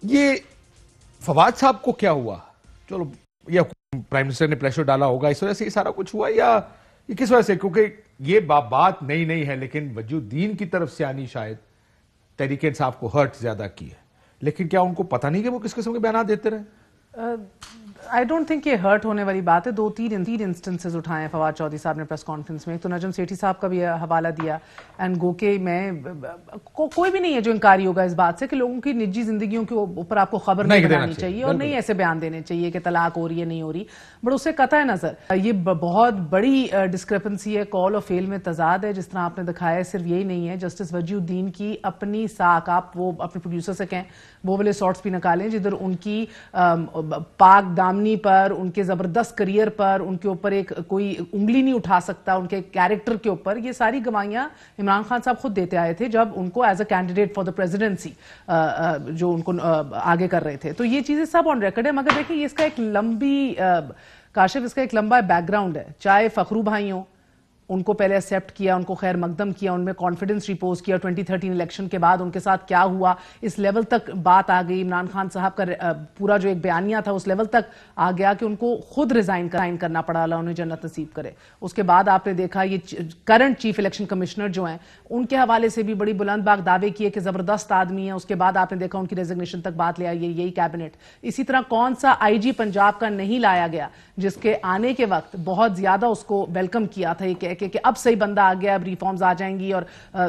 یہ فواد صاحب کو کیا ہوا؟ چلو یا پرائم منسٹر نے پریشر ڈالا ہوگا اس وجہ سے یہ سارا کچھ ہوا، یا یہ کس وجہ سے؟ کیونکہ یہ بات نئی ہے، لیکن وجود الدین کی طرف سے آنی شاید تحریک انصاف کو ہرٹ زیادہ کی ہے، لیکن کیا ان کو پتہ نہیں کہ وہ کس قسم کے بیانات دیتے رہے؟ آئی ڈونٹ تھنک یہ ہرٹ ہونے والی بات ہے. 2-3 انسٹنسز اٹھائے ہیں فواد چودھری صاحب نے پریس کانفرنس میں. ایک تو نجم سیٹھی صاحب کا بھی حوالہ دیا، اینڈ گو کہ میں کوئی بھی نہیں ہے جو انکاری ہوگا اس بات سے کہ لوگوں کی نجی زندگیوں کے اوپر آپ کو خبر نہیں بنانی چاہیے اور نہیں ایسے بیان دینے چاہیے کہ طلاق ہو رہی ہے نہیں ہو رہی، بٹ اس سے قطع نظر یہ بہت بڑی ڈسکرپنسی ہے، کال اور فیل میں تضاد ہے جس طرح آپ نے دکھایا ہے. صرف یہی نہیں ہے، جسٹس وجی الدین کی اپنی ساکھ، آپ وہ اپنے پروڈیوسر سے کہیں وہ والے سارٹس بھی نکالیں جدھر ان کی پاک دامنی پر، ان کے زبردست کریئر پر ان کے اوپر ایک کوئی انگلی نہیں اٹھا سکتا، ان کے کیریکٹر کے اوپر. یہ ساری گواہیاں عمران خان صاحب خود دیتے آئے تھے جب ان کو as a candidate for the presidency جو ان کو آگے کر رہے تھے. تو یہ چیزیں سب آن ریکارڈ ہے. مگر دیکھیں اس کا ایک لمبی کاشف، اس کا ایک لمبا بیک گراؤنڈ ہے. چاہے فخرو بھائی ہوں، ان کو پہلے ایکسیپٹ کیا، ان کو خیر مقدم کیا، ان میں کانفیڈنس ریپوز کیا. 2013 الیکشن کے بعد ان کے ساتھ کیا ہوا اس لیول تک بات آ گئی. عمران خان صاحب کا پورا جو ایک بیانیہ تھا اس لیول تک آ گیا کہ ان کو خود ریزائن کرنا پڑا، اللہ انہیں جنت نصیب کرے. اس کے بعد آپ نے دیکھا یہ کرنٹ چیف الیکشن کمشنر جو ہیں ان کے حوالے سے بھی بڑی بلند باغ دعوے کیے کہ زبردست آدمی ہیں. اس کے بعد آپ نے دیکھا ان کی ریزگنیشن تک بات لے آئی یہی کیبنٹ. اسی طرح کون سا آئی جی پنجاب کا نہیں لایا گیا جس کے آنے کے وقت بہت زیادہ اس کو ویلکم کیا تھا، یہ کہہ کے کہ اب صحیح بندہ آ گیا، اب ریفارمز آ جائیں گی اور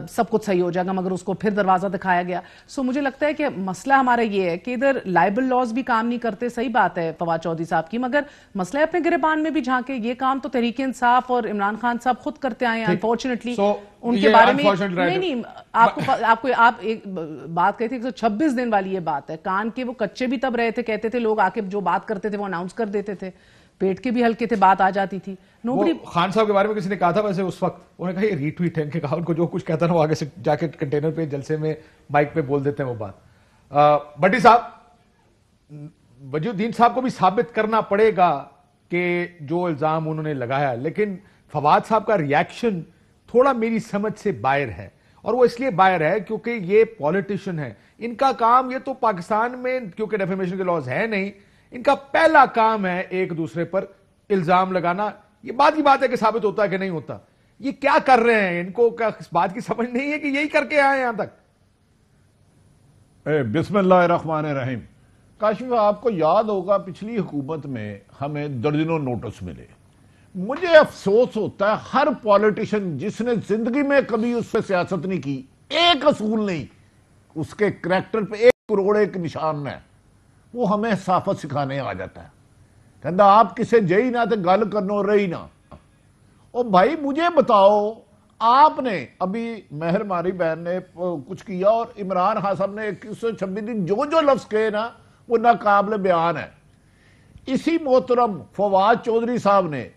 سب کچھ صحیح ہو جائے گا، مگر اس کو پھر دروازہ دکھایا گیا. سو مجھے لگتا ہے کہ مسئلہ ہمارا یہ ہے کہ ادھر لائبل لاز بھی کام نہیں کرتے. صحیح بات ہے فواد چودھری صاحب کی، مگر مسئلہ اپنے گریبان میں بھی جھانکے. یہ کام تو تحریک انصاف اور عمران خان صاحب خود کرتے آئے ہیں. انفارچونیٹلی ان کے بارے میں نہیں آپ کو آپ ایک بات کہتے 126 دن والی یہ بات ہے. کان کے وہ کچے بھی تب رہے تھے، کہتے تھے لوگ آ کے جو بات کرتے تھے وہ اناؤنس کر دیتے تھے. پیٹ کے بھی ہلکے تھے، بات آ جاتی تھی. خان صاحب کے بارے میں کسی نے کہا تھا ویسے اس وقت، انہوں نے کہا یہ ری ٹویٹ ہے، کہ کہا ان کو جو کچھ کہتا ہے وہ آگے سے جا کے کنٹینر پہ جلسے میں مائک پہ بول دیتے ہیں وہ بات. بٹی صاحب، وجی الدین صاحب کو بھی ثابت کرنا پڑے گا کہ جو الزام انہوں نے لگایا، لیکن فواد صاحب کا ریاکشن تھوڑا میری سمجھ سے باہر ہے. اور وہ اس لیے باہر ہے کیونکہ یہ پولیٹیشن ہے. ان کا کام یہ تو پاکستان میں کیونکہ ڈیفیمیشن کے لاز ہے نہیں، ان کا پہلا کام ہے ایک دوسرے پر الزام لگانا. یہ بات کی بات ہے کہ ثابت ہوتا ہے کہ نہیں ہوتا. یہ کیا کر رہے ہیں؟ ان کو کیا اس بات کی سمجھ نہیں ہے کہ یہی کر کے آئے یہاں تک؟ بسم اللہ الرحمن الرحیم. کاشف، آپ کو یاد ہوگا پچھلی حکومت میں ہمیں درجنوں نوٹس ملے. مجھے افسوس ہوتا ہے ہر پولیٹیشن جس نے زندگی میں کبھی اس پہ سیاست نہیں کی، ایک اصول نہیں، اس کے کریکٹر پہ 1 کروڑ ایک نشان ہے، وہ ہمیں صحافت سکھانے آ جاتا ہے. کہتا آپ کسے جئی نہ تے گل کرنو رہی نہ. او بھائی مجھے بتاؤ، آپ نے ابھی مہر ماری بہن نے کچھ کیا اور عمران خان صاحب نے 126 دن جو لفظ کہے نا وہ ناقابل بیان ہے. اسی محترم فواد چودھری صاحب نے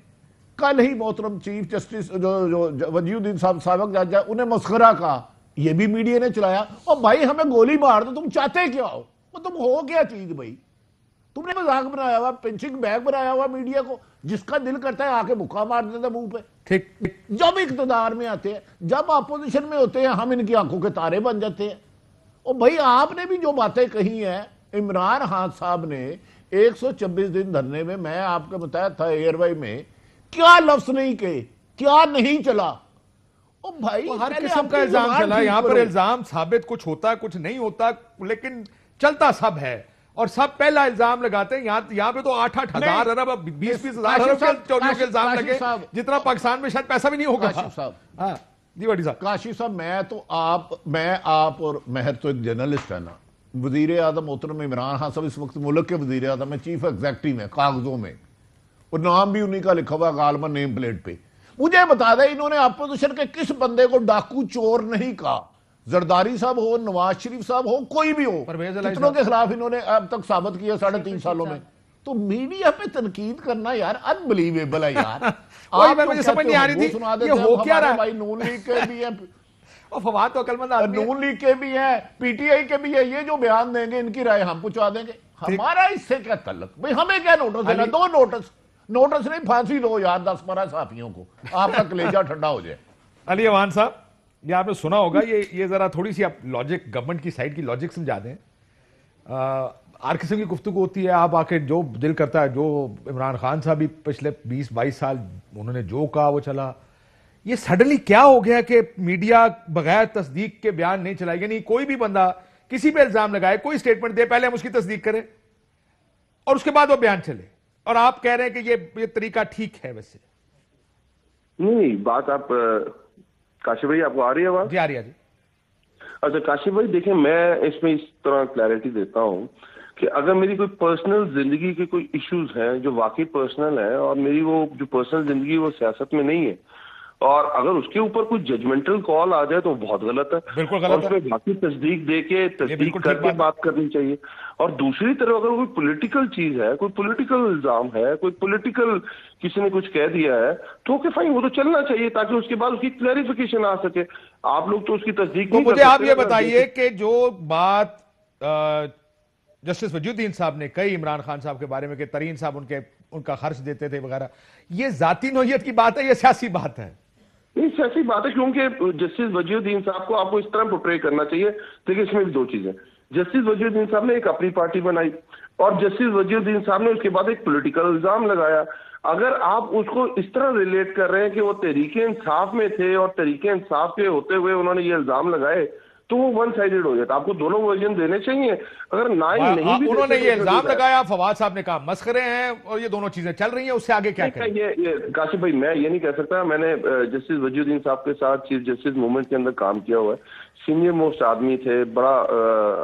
کل ہی محترم چیف جسٹس جو وجی الدین صاحب سابق جج ہے انہیں مسخرہ کہا، یہ بھی میڈیا نے چلایا. اور بھائی ہمیں گولی مار دو، تم چاہتے کیا ہو؟ وہ تم ہو کیا چیز بھائی؟ تم نے مذاق بنایا ہوا، پنچنگ بیگ بنایا ہوا میڈیا کو. جس کا دل کرتا ہے آ کے بکا مار دیتا منہ پہ. جب اقتدار میں آتے ہیں، جب اپوزیشن میں ہوتے ہیں، ہم ان کی آنکھوں کے تارے بن جاتے ہیں. اور بھائی آپ نے بھی جو باتیں کہی ہیں، عمران خان صاحب نے 126 دن دھرنے میں، میں آپ کے متحد تھا ایئر وائی میں، کیا لفظ نہیں کہے، کیا نہیں چلا. او بھائی ہر قسم کا الزام چلا. یہاں پر الزام ثابت کچھ ہوتا کچھ نہیں ہوتا، لیکن چلتا سب ہے اور سب پہلا الزام لگاتے ہیں. یہاں پہ تو 8-8 ہزار ارب 20-20 ہزار ارب چوریوں کے الزام لگے، جتنا پاکستان میں شاید پیسہ بھی نہیں ہوگا. کاشف صاحب، ہاں جی بٹی صاحب. کاشف صاحب، میں آپ اور مہر تو ایک جرنلسٹ ہے نا. وزیر اعظم محترم عمران خان صاحب اس وقت ملک کے وزیر اعظم میں، چیف ایگزیکٹو میں کاغذوں میں، اور نام بھی انہی کا لکھا ہوا غالباً نیم پلیٹ پہ. مجھے بتا دیں انہوں نے اپوزیشن کے کس بندے کو ڈاکو چور نہیں کہا؟ زرداری صاحب ہو، نواز شریف صاحب ہو، کوئی بھی ہو، کتنوں کے خلاف انہوں نے اب تک ثابت کیا 3.5 سالوں میں. تو میڈیا پہ تنقید کرنا یار انبلیویبل ہے یار. آپ مجھے سمجھ نہیں آ رہی تھی یہ ہو کیا رہا. بھائی نون لیگ کے بھی ہیں، اور فواد تو عقل مند آدمی ہے، نون لیگ کے بھی ہیں، پی ٹی آئی کے بھی ہیں. یہ جو بیان دیں گے ان کی رائے ہم پہنچا دیں گے. ہمارا اس سے کیا تعلق بھائی؟ ہمیں کیا نوٹس دینا؟ 2 نوٹس نہیں، پھانسی دو یار 10-12 صحافیوں کو، آپ کا کلیجہ ٹھنڈا ہو جائے. علی اوان صاحب، یہ آپ نے سنا ہوگا، یہ ذرا تھوڑی سی آپ لاجک، گورنمنٹ کی سائڈ کی لاجک سمجھا دیں. हर किस्म की गुफ्तगू होती है, आप आके जो दिल करता है, जो इमरान खान साहब भी पिछले 20-22 साल उन्होंने जो कहा वो चला। ये सडनली क्या हो गया कि मीडिया बगैर तस्दीक के बयान नहीं चलाएगी? नहीं, कोई भी बंदा किसी पे इल्जाम लगाए, कोई स्टेटमेंट दे, पहले हम उसकी तस्दीक करें और उसके बाद वो बयान चले, और आप कह रहे हैं कि ये तरीका ठीक है? वैसे नहीं, बात आप काशिफ भाई, आपको आ रही है आवाज? जी आ रही है जी। अच्छा काशिफ भाई, देखिए मैं इसमें इस तरह क्लैरिटी देता हूं कि अगर मेरी कोई पर्सनल जिंदगी के कोई इश्यूज हैं जो वाकई पर्सनल है, और मेरी वो जो पर्सनल जिंदगी वो सियासत में नहीं है, और अगर उसके ऊपर कोई जजमेंटल कॉल आ जाए तो बहुत गलत है। बिल्कुल गलत और है। उसमें बाकी तस्दीक दे के तस्दीक बिल्कुल ठीक करके बात करनी चाहिए। और दूसरी तरफ अगर कोई पॉलिटिकल चीज है, कोई पॉलिटिकल इल्जाम है, कोई पॉलिटिकल किसी ने कुछ कह दिया है, तो ओके फाइन, वो तो चलना चाहिए ताकि उसके बाद उसकी क्लैरिफिकेशन आ सके। आप लोग तो उसकी तस्दीक तो नहीं कर मुझे आप सकते ये ना। बताइए कि जो बात जस्टिस वजीउद्दीन साहब ने कही इमरान खान साहब के बारे में कि तरीन साहब उनका खर्च देते थे वगैरह, ये जाती नौयत की बात है या सियासी बात है? नहीं, ऐसी बात है, क्योंकि जस्टिस वजीउद्दीन साहब को आपको इस तरह पोर्ट्रे करना चाहिए। देखिए इसमें भी दो चीजें, जस्टिस वजीउद्दीन साहब ने एक अपनी पार्टी बनाई और जस्टिस वजीउद्दीन साहब ने उसके बाद एक पॉलिटिकल इल्जाम लगाया। अगर आप उसको इस तरह रिलेट कर रहे हैं कि वो तहरीके इंसाफ में थे और तहरीके इंसाफ के होते हुए उन्होंने ये इल्जाम लगाए, तो वो वन साइडेड हो जाता। आपको दोनों वर्जन देने चाहिए। अगर नहीं भी उन्होंने देते ये तो इल्जाम लगाया, फवाद साहब ने कहा मस्खरे हैं, और ये दोनों चीजें चल रही हैं, उससे आगे क्या करें? ये काशिफ भाई, मैं ये नहीं कह सकता। मैंने जस्टिस वजीउद्दीन साहब के साथ चीफ जस्टिस मूवमेंट के अंदर काम किया हुआ है। सीनियर मोस्ट आदमी थे, बड़ा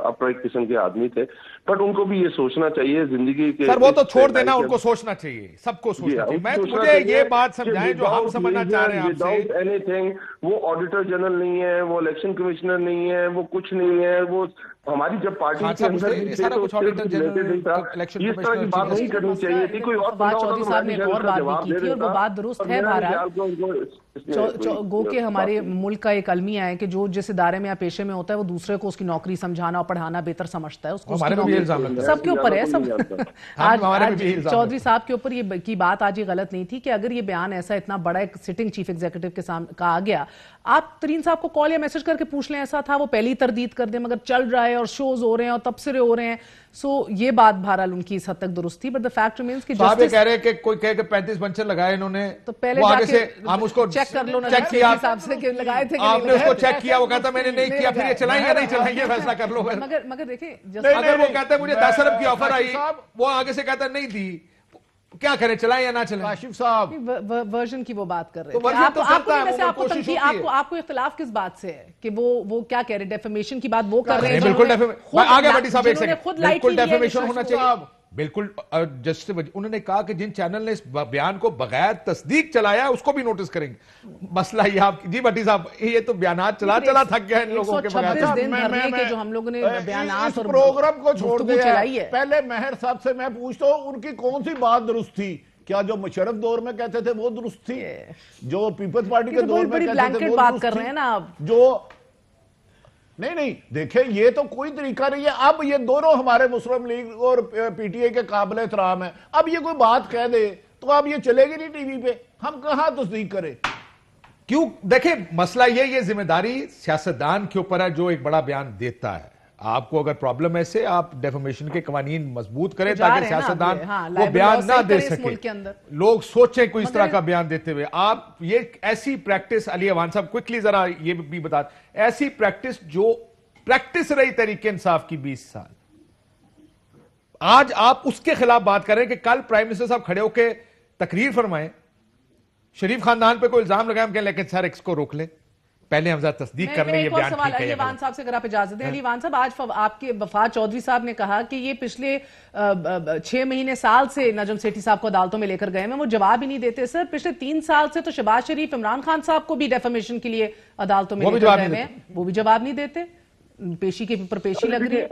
अपराइट किस्म के आदमी थे, बट उनको भी ये सोचना चाहिए जिंदगी के। सर वो तो छोड़ देना, उनको सोचना चाहिए, सबको सोचना चाहिए। मैं मुझे ये बात समझाएं जो हम समझना चाह रहे हैं आपसे। विदाउट एनीथिंग, वो ऑडिटर जनरल नहीं है, वो इलेक्शन कमिश्नर नहीं है, वो कुछ नहीं है। वो हमारी जब पार्टी के अंदर भी थे तो ऑडिटर जनरल, इलेक्शन इस तरह की बात नहीं करनी चाहिए थी। कोई और फवाद चौधरी साहब ने एक और बात भी की थी और वो बात दुरुस्त है। बहरहाल गो के हमारे मुल्क का एक अलमिया है कि जो जिस इदारे में या पेशे में होता है वो दूसरे को उसकी नौकरी समझाना और पढ़ाना बेहतर समझता है, उसको हमारे में भी इल्जाम लगता है। सबके ऊपर है सब। आज इल्जाम चौधरी साहब के ऊपर ये की बात आज ये गलत नहीं थी कि अगर ये बयान ऐसा इतना बड़ा एक सिटिंग चीफ एग्जीक्यूटिव के सामने का आ गया, आप तरीन साहब को कॉल या मैसेज करके पूछ लें, ऐसा था, वो पहली तरदीद कर दे, मगर चल रहा है और शोज हो रहे हैं और तबसरे हो रहे हैं। सो ये बात बहरहाल उनकी इस हद तक दुरुस्त थी, बट द फैक्ट रिमेंस कि जस्टिस कह रहे हैं कि कोई कह के 35 पंचर लगाए इन्होंने, तो पहले वो आगे से हम उसको चेक कर लो ना, चेक किया हिसाब से कि लगाए थे कि नहीं आपने उसको लगाए। चेक किया, वो कहता मैंने नहीं किया, फिर ये चलाएंगे नहीं चलाएंगे फैसला कर लो। मगर देखिए अगर वो कहता है मुझे 10 अरब की ऑफर आई, साहब, वो आगे से कहता नहीं दी, क्या करें, चलाएं या ना चलाएं? काशिफ साहब वर्जन की वो बात कर रहे तो थे। वर्जन तो चलता है, वो आपको कोशिश होती है। आपको इख्तिलाफ किस बात से है कि वो क्या कह रहे हैं? डेफेमेशन की बात वो कर रहे हैं, बिल्कुल आगे बटी साहब एक जिन्होंने सेकंड, खुद लाइट बिल्कुल ली है डेफेमेशन होना चाहिए, साहब। बिल्कुल। जस्टिस उन्होंने कहा कि जिन चैनल ने इस बयान को बगैर तस्दीक चलाया है उसको भी नोटिस करेंगे। मसला ये आप जी भट्टी साहब, ये तो बयानात चला थक गया इन लोगों के बगैर। 126 दिन धरने के जो हम लोगों ने बयानात इस और प्रोग्राम को छोड़ गुफ्तगू चलाई दिया। है। पहले मेहर साहब से मैं पूछता हूं, उनकी कौन सी बात दुरुस्त थी? क्या जो मुशर्रफ दौर में कहते थे वो दुरुस्त थी? जो पीपल्स पार्टी के दौर में बड़ी कहते थे ब्लैंकेट वो बात दुरुस्त कर थी? रहे हैं ना आप। जो नहीं देखें, ये तो कोई तरीका नहीं है। अब ये दोनों हमारे मुस्लिम लीग और पीटीआई के काबिल एहतराम है। अब ये कोई बात कह दे तो अब ये चलेगी नहीं टीवी पे, हम कहां तस्दीक करें? क्यों? देखें मसला ये जिम्मेदारी सियासतदान के ऊपर है जो एक बड़ा बयान देता है। आपको अगर प्रॉब्लम है से आप डेफेमेशन के कवानीन मजबूत करें ताकि सियासतदान वो बयान ना दे सके, लोग सोचें कोई इस तरह का बयान देते हुए। आप ये ऐसी प्रैक्टिस, अली अवान साहब क्विकली जरा ये भी बता, ऐसी प्रैक्टिस जो प्रैक्टिस रही तरीके इंसाफ की 20 साल, आज आप उसके खिलाफ बात कर रहे हैं कि कल प्राइम मिनिस्टर साहब खड़े होकर तकरीर फरमाएं, शरीफ खानदान पे कोई इल्जाम लगाए, हम कहें लेकिन सर इसको रोक लें, पहले हम जरा तस्दीक कर लें ये बयान ठीक है। अलीवान साहब से अगर आप इजाजत दें। अलीवान साहब, आज आपके वफात चौधरी साहब ने कहा कि ये पिछले 6 महीने साल से नजम सेठी साहब को अदालतों में लेकर गए हैं, वो जवाब ही नहीं देते। सर पिछले 3 साल से तो शहबाज शरीफ इमरान खान साहब को भी डेफेमेशन के लिए अदालतों में लेकर गए हैं, वो भी जवाब नहीं देते। पेशी के ऊपर पेशी लग रही है,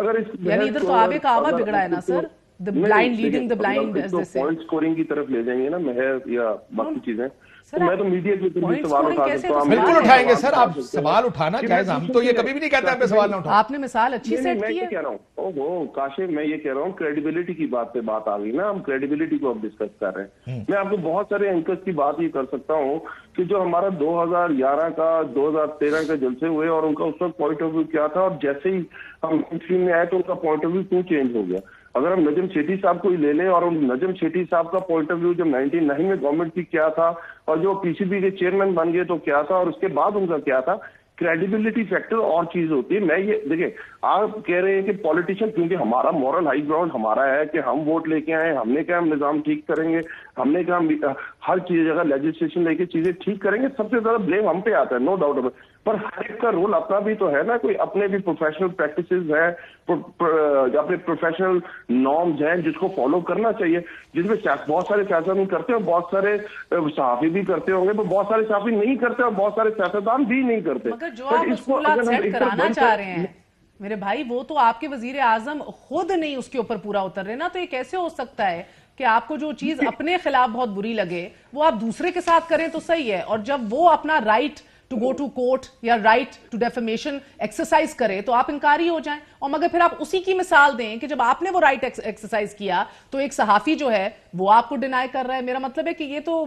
यानी इधर तो आवे का आवा बिगड़ा है ना sir. the blind leading the blind, as तो they say. पॉइंट स्कोरिंग की तरफ ले जाएंगे ना महर या बाकी चीजें, सर, तो मैं तो मीडिया के ऊपर भी point सवाल scoring उठा कैसे सकता हूँ। तो बिल्कुल सवाल उठाएंगे है। सर, आप सवाल उठाना जायज, हम तो ये कभी भी नहीं कहते हैं पे सवाल ना उठाओ। आपने मिसाल अच्छी सेट मैं की ये है। कह रहा हूँ, ओहो काशिफ, मैं ये कह रहा हूँ क्रेडिबिलिटी की बात पे बात आ गई ना, हम क्रेडिबिलिटी को अब डिस्कस कर रहे हैं। मैं आपको बहुत सारे एंकर्स की बात ये कर सकता हूँ कि जो हमारा 2011 का 2013 का जलसे हुए और उनका उस वक्त पॉइंट ऑफ व्यू क्या था, और जैसे ही हम स्क्रीन में आए तो उनका पॉइंट ऑफ व्यू क्यों चेंज हो गया। अगर हम नजम सेठी साहब को ही ले लें, और उन नजम सेठी साहब का पॉइंट ऑफ व्यू जब 99 में गवर्नमेंट की क्या था, और जो पीसीबी के चेयरमैन बन गए तो क्या था, और उसके बाद उनका क्या था, क्रेडिबिलिटी फैक्टर और चीज होती है। मैं ये देखिए, आप कह रहे हैं कि पॉलिटिशियन, क्योंकि हमारा मॉरल हाई ग्राउंड हमारा है कि हम वोट लेके आए, हमने कहा हम निजाम ठीक करेंगे, हमने कहा हम हर चीज जगह लेजिस्लेशन लेके चीजें ठीक करेंगे, सबसे ज्यादा ब्लेम हम पे आता है, नो डाउट। पर हर एक का रोल अपना भी तो है ना, कोई अपने भी प्रोफेशनल प्रैक्टिसेस हैं, अपने प्रोफेशनल नॉर्म्स हैं जिसको फॉलो करना चाहिए, जिसमें बहुत सारे सियासतदान करते हैं, बहुत सारे सहाफी भी करते होंगे, पर बहुत सारे सहाफी नहीं करते और बहुत सारे सियासतदान भी नहीं करते। मगर जो आप उसूलात सेट कराना चाह रहे हैं मेरे भाई, वो तो आपके वजीर आजम खुद नहीं उसके ऊपर पूरा उतर रहे ना, तो ये कैसे हो सकता है कि आपको जो चीज अपने खिलाफ बहुत बुरी लगे वो आप दूसरे के साथ करें तो सही है, और जब वो अपना right to go to court या राइट टू डेफेमेशन एक्सरसाइज करे तो आप इनकारी हो जाएं। और मगर फिर आप उसी की मिसाल दें कि जब आपने वो राइट एक्सरसाइज किया तो एक सहाफी जो है वो आपको डिनाई कर रहा है। मेरा मतलब है कि ये तो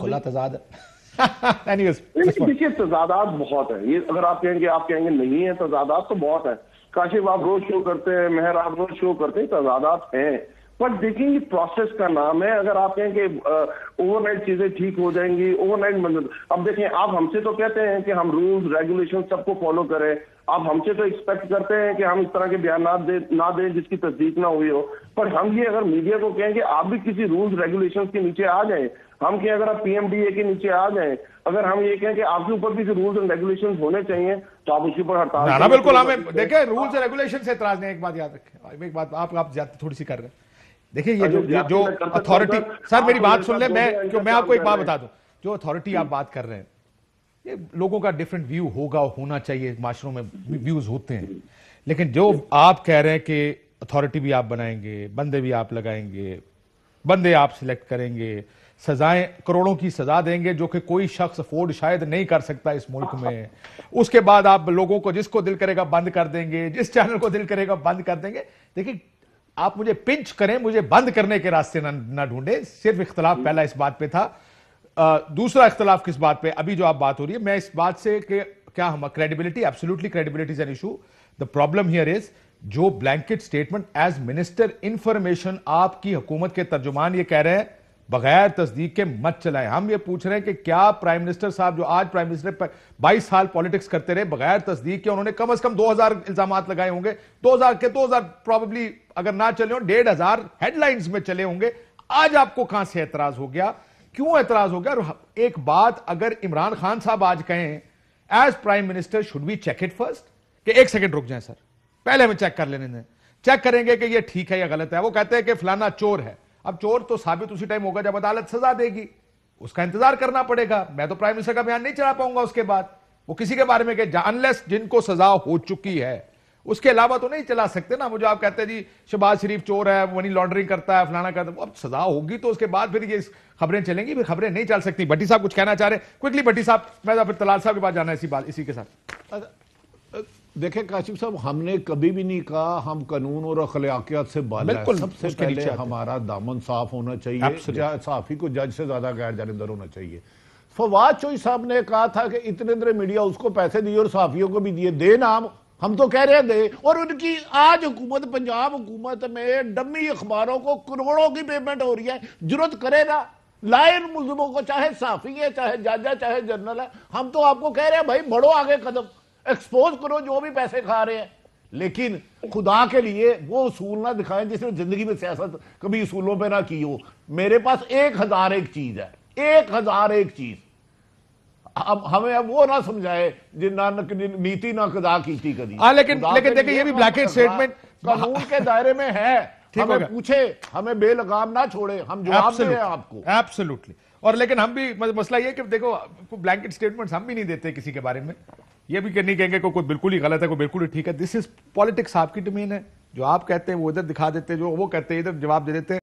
खुला तजाद है। देखिए तजादात बहुत है, ये अगर आप कहेंगे नहीं है, तजादात तो बहुत है। काशिफ आप रोज शो करते हैं, मेहर आप रोज शो करते हैं, तजादात हैं, पर देखिए ये प्रोसेस का नाम है। अगर आप कहें कि ओवरनाइट चीजें ठीक हो जाएंगी, ओवरनाइट मतलब, अब देखें आप हमसे तो कहते हैं कि हम रूल्स रेगुलेशन सबको फॉलो करें, आप हमसे तो एक्सपेक्ट करते हैं कि हम इस तरह के बयान ना दें जिसकी तस्दीक ना हुई हो, पर हम ये अगर मीडिया को कहें कि आप भी किसी रूल्स रेगुलेशन के नीचे आ जाएं, हम कहें अगर आप पीएमडीए के नीचे आ जाएं, अगर हम ये कहें कि आपके ऊपर भी जो रूल्स एंड रेगुलेशंस होने चाहिए तो आप उसके ऊपर हड़ताल ना बिल्कुल, हमें देखें रूल्स एंड रेगुलेशन से एतराज नहीं। एक बात याद रखें, एक बात आप ज्यादा थोड़ी सी कर रहे हैं। देखिए ये जो अथॉरिटी, सर मेरी बात सुन ले, मैं आपको एक बात बता दूं, जो अथॉरिटी आप बात कर रहे हैं, ये लोगों का डिफरेंट व्यू होगा, होना चाहिए, माशरों में व्यूज होते हैं, लेकिन जो आप कह रहे हैं कि अथॉरिटी भी आप बनाएंगे, बंदे भी आप लगाएंगे, बंदे आप सिलेक्ट करेंगे, सजाएं करोड़ों की सजा देंगे जो कि कोई शख्स अफोर्ड शायद नहीं कर सकता इस मुल्क में, उसके बाद आप लोगों को जिसको दिल करेगा बंद कर देंगे, जिस चैनल को दिल करेगा बंद कर देंगे। देखिए आप मुझे पिंच करें, मुझे बंद करने के रास्ते ना ढूंढे। सिर्फ इख्तलाफ पहला इस बात पे था, दूसरा इख्तलाफ किस बात पे, अभी जो आप बात हो रही है, मैं इस बात से कि क्या हम credibility, absolutely credibility is an issue. The problem here is जो blanket statement as minister information आपकी हुकूमत के तर्जुमान ये कह रहे हैं बगैर तस्दीक के मत चलाएं। हम ये पूछ रहे हैं कि क्या प्राइम मिनिस्टर साहब जो आज प्राइम मिनिस्टर 22 साल पॉलिटिक्स करते रहे बगैर तस्दीक के, उन्होंने कम से कम 2000 इल्जामात लगाए होंगे, 2000 प्रॉबेबली अगर ना चले हो 1500 हेडलाइंस में चले होंगे। आज आपको कहां से एतराज हो गया, क्यों एतराज हो गया? और एक बात अगर इमरान खान साहब आज कहें as prime minister, should we check it first, कि एक सेकंड रुक जाएं सर, पहले हमें चेक कर लेने दें, चेक करेंगे कि ये ठीक है या गलत है। वो कहते हैं कि फलाना चोर है, अब चोर तो साबित उसी टाइम होगा जब अदालत सजा देगी, उसका इंतजार करना पड़ेगा। मैं तो प्राइम मिनिस्टर का बयान नहीं चला पाऊंगा उसके बाद, वो किसी के बारे में कि अनलेस जिनको सजा हो चुकी है उसके अलावा तो नहीं चला सकते ना। मुझे आप कहते हैं जी शहबाज शरीफ चोर है, मनी लॉन्ड्रिंग करता है, फलाना करता है, अब सजा होगी तो उसके बाद फिर ये खबरें चलेंगी, फिर खबरें नहीं चल सकती। भट्टी साहब कुछ कहना चाह रहे हैं क्विकली? भट्टी साहब, मैं फिर तलाल साहब के पास जाना है इसी के साथ। देखें काशिफ साहब, हमने कभी भी नहीं कहा हम कानून और अखलाकियात से बाहर हैं। सबसे पहले हमारा दामन साफ होना चाहिए, साफी को जज से ज्यादा गैर जानिबदार होना चाहिए। फवाद चौधरी साहब ने कहा था कि इतने इतने मीडिया उसको पैसे दिए और साफियों को भी दिए, दे नाम, हम तो कह रहे हैं दे। और उनकी आज हुकूमत, पंजाब हुकूमत में डमी अखबारों को करोड़ों की पेमेंट हो रही है, जरूरत करे ना लाए इन मुल्जिमों को, चाहे साफी है, चाहे जज है, चाहे जनरल है। हम तो आपको कह रहे हैं भाई बढ़ो आगे कदम, एक्सपोज करो जो भी पैसे खा रहे हैं, लेकिन खुदा के लिए वो उसूल ना दिखाएं जिसने जिंदगी में सियासत कभी उसूलों पे ना की हो। मेरे पास 1001 चीज है, 1001 चीज। अब हमें अब वो ना समझाए जिन्ना नीति ना कदा की थी कभी। लेकिन देखिए ये भी ब्लैकेट स्टेटमेंट कानून के दायरे में है, हमें पूछे, हमें बेलगाम ना छोड़े, हम जवाब दें आपको। एब्सोल्युटली। और लेकिन हम भी, मसला ये कि देखो ब्लैंकेट स्टेटमेंट्स हम भी नहीं देते किसी के बारे में, ये भी नहीं कहेंगे कोई बिल्कुल ही गलत है, कोई बिल्कुल ही ठीक है। दिस इज पॉलिटिक्स, आपकी डोमेन है, جو آپ کہتے ہیں وہ ادھر دکھا دیتے ہیں, جو وہ کہتے ہیں ادھر جواب دے دیتے ہیں.